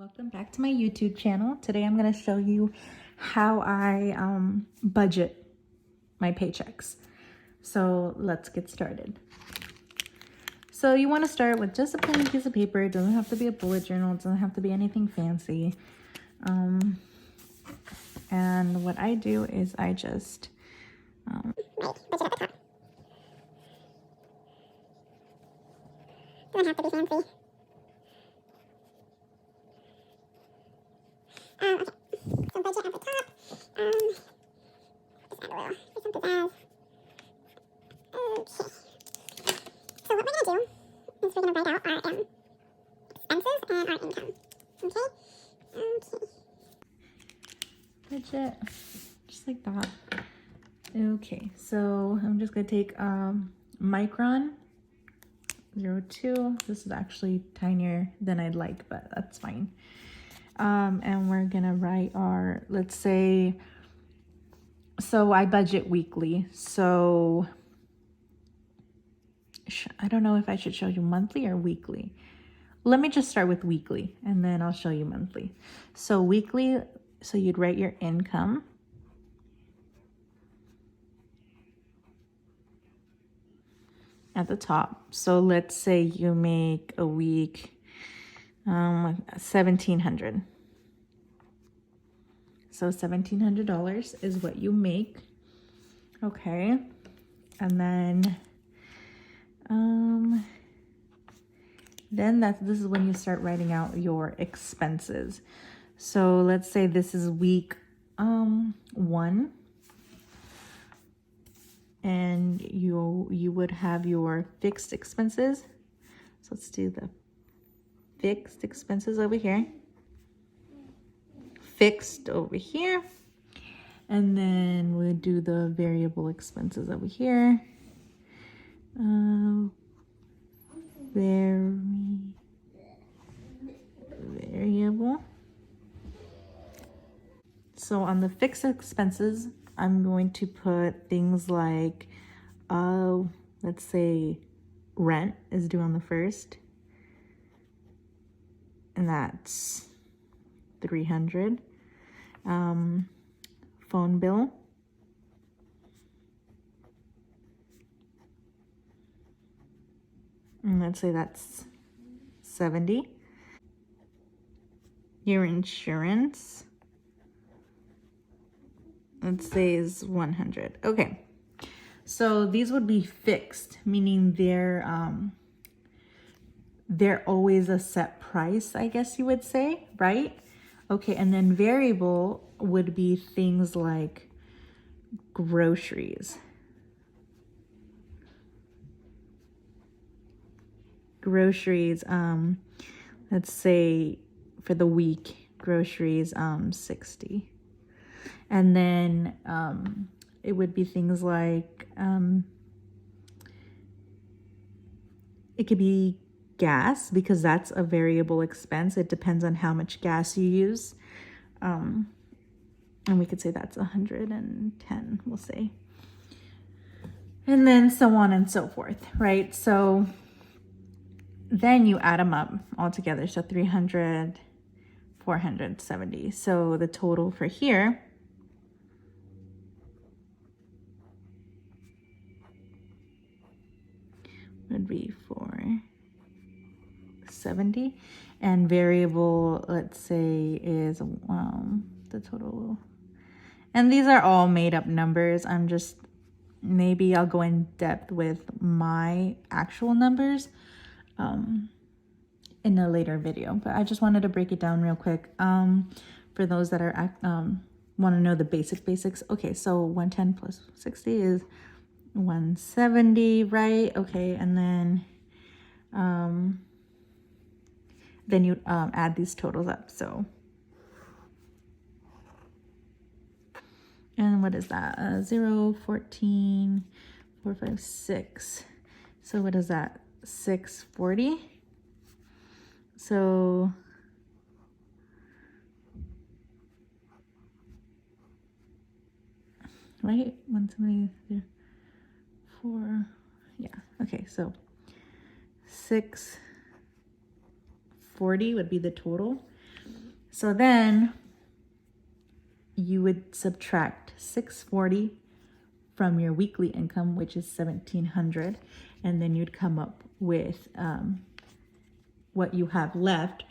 Welcome back to my YouTube channel. Today I'm going to show you how I budget my paychecks. So let's get started. So you want to start with just a plain piece of paper. It doesn't have to be a bullet journal. It doesn't have to be anything fancy. And what I do is I just Doesn't have to be fancy. Okay. So budget at the top. Just add a little for some pizzazz. Okay. So what we're gonna do is we're gonna write out our expenses and our income. Okay. Okay. budget just like that. Okay, so I'm just gonna take Micron 02. This is actually tinier than I'd like, but that's fine. And we're gonna write our, let's say, so I budget weekly. So I don't know if I should show you monthly or weekly. Let me just start with weekly and then I'll show you monthly. So weekly, so you'd write your income. At the top. So let's say you make a week 1,700. So $1,700 is what you make. Okay. And then this is when you start writing out your expenses. So let's say this is week 1. And you would have your fixed expenses. So let's do the fixed expenses over here. Fixed over here. And then we'll do the variable expenses over here. Variable. So on the fixed expenses, I'm going to put things like, let's say rent is due on the 1st. And that's 300. Phone bill. And let's say that's 70. Your insurance, let's say, is 100. Okay. So these would be fixed, meaning they're always a set price, I guess you would say, right? Okay, and then variable would be things like groceries. Groceries, let's say for the week, groceries, 60. And then it would be things like, it could be gas, because that's a variable expense. It depends on how much gas you use. And we could say that's 110, we'll say. And then so on and so forth, right? So then you add them up all together. So 300, 470. So the total for here would be 470, and variable, let's say, is the total. And these are all made up numbers. Maybe I'll go in depth with my actual numbers in a later video, but I just wanted to break it down real quick for those that are want to know the basics. Okay, so 110 plus 60 is 170, right? Okay, and then you add these totals up. So, and what is that? 0, 14, 4, 5, 6. So what is that? 640. So right, 174. Yeah. Okay, so 640 would be the total. So then you would subtract $640 from your weekly income, which is $1,700, and then you'd come up with what you have left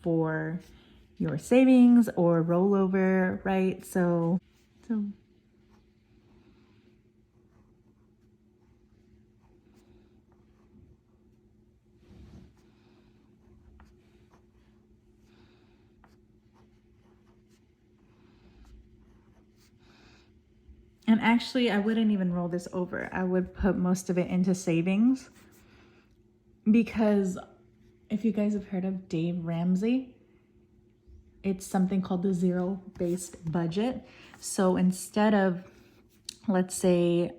for your savings or rollover, right? So and actually, I wouldn't even roll this over. I would put most of it into savings, because if you guys have heard of Dave Ramsey, it's something called the zero-based budget. So instead of, let's say,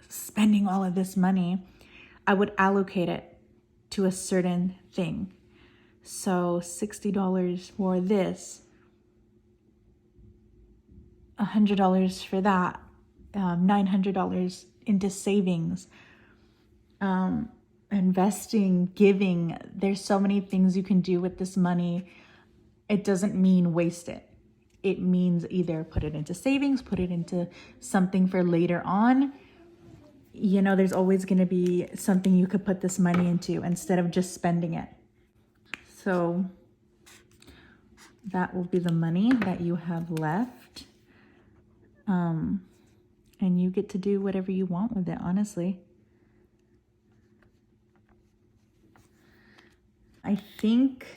spending all of this money, I would allocate it to a certain thing. So $60 for this, $100 for that, $900 into savings, investing, giving. There's so many things you can do with this money. It doesn't mean waste it. It means either put it into savings, put it into something for later on. You know, there's always going to be something you could put this money into instead of just spending it. So that will be the money that you have left. And you get to do whatever you want with it, honestly. I think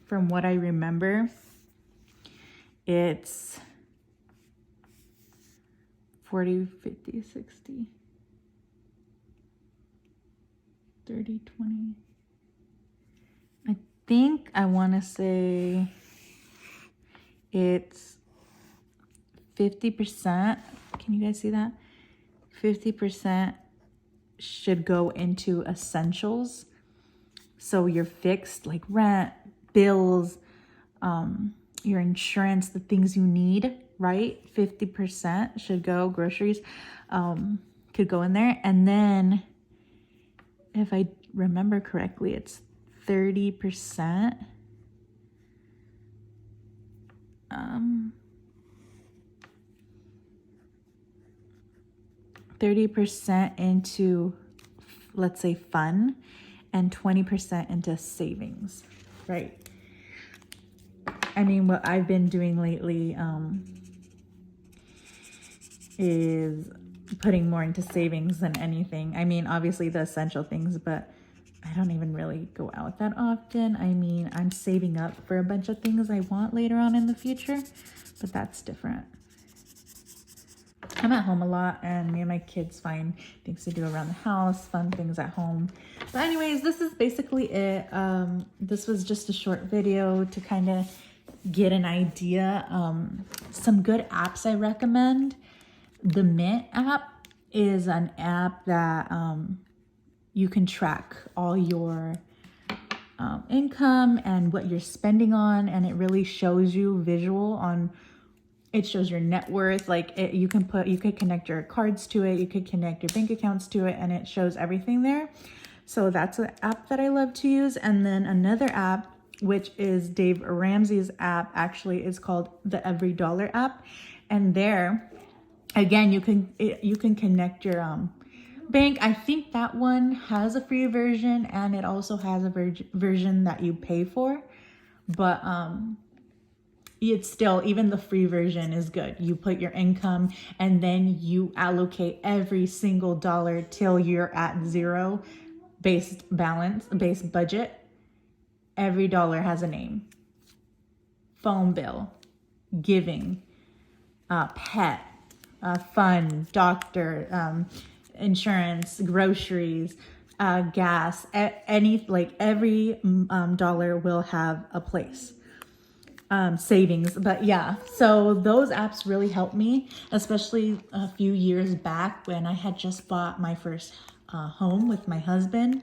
from what I remember, it's 40, 50, 60, 30, 20. I think I want to say it's 50%. Can you guys see that? 50% should go into essentials. So your fixed, like rent, bills, your insurance, the things you need, right? 50% should go, groceries, could go in there. And then if I remember correctly, it's 30%. 30% into, let's say, fun, and 20% into savings, right? I mean, what I've been doing lately is putting more into savings than anything. I mean, obviously the essential things, but I don't even really go out that often. I mean, I'm saving up for a bunch of things I want later on in the future, but that's different. I'm at home a lot, and me and my kids find things to do around the house, fun things at home. But anyways, this is basically it. This was just a short video to kind of get an idea. Some good apps I recommend. The Mint app is an app that you can track all your income and what you're spending on, and it really shows you visual on. It shows your net worth. Like you could connect your cards to it. You could connect your bank accounts to it, and it shows everything there. So that's an app that I love to use. And then another app, which is Dave Ramsey's app, actually is called the EveryDollar app. And there, again, you can connect your bank. I think that one has a free version, and it also has a version that you pay for. But it's still, even the free version is good. You put your income, and then you allocate every single dollar till you're at zero based budget. Every dollar has a name: phone bill, giving, pet, fun, doctor, insurance, groceries, gas, every dollar will have a place. Savings. But yeah, so those apps really helped me, especially a few years back when I had just bought my first home with my husband.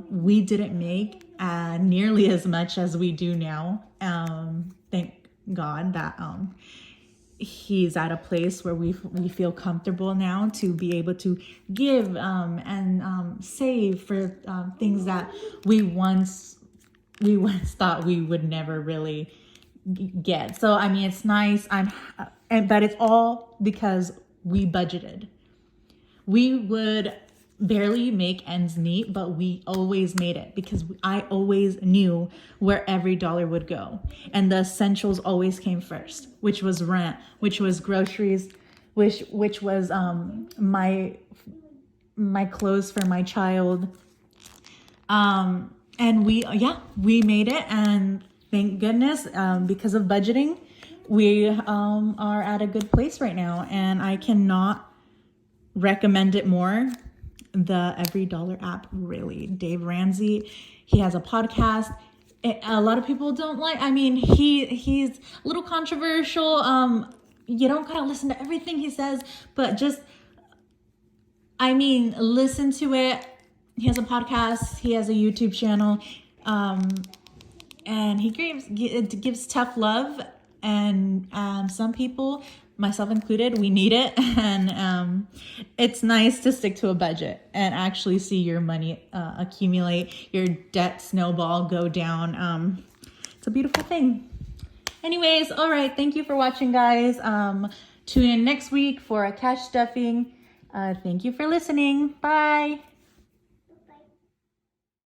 We didn't make nearly as much as we do now. Thank God that he's at a place where we feel comfortable now to be able to give and save for things that we once thought we would never really get. So I mean, it's nice. But it's all because we budgeted. We would barely make ends meet, but we always made it because I always knew where every dollar would go. And the essentials always came first, which was rent, which was groceries, which was my clothes for my child. And we made it, and thank goodness, because of budgeting, we are at a good place right now, and I cannot recommend it more. The Every Dollar app, really. Dave Ramsey, he has a podcast. A lot of people don't like, I mean, he's a little controversial. You don't gotta listen to everything he says, but just, I mean, listen to it. He has a podcast, he has a YouTube channel, and he gives tough love, and some people, myself included, we need it, and it's nice to stick to a budget and actually see your money accumulate, your debt snowball go down. It's a beautiful thing. Anyways, all right, thank you for watching, guys. Tune in next week for a cash stuffing. Thank you for listening. Bye.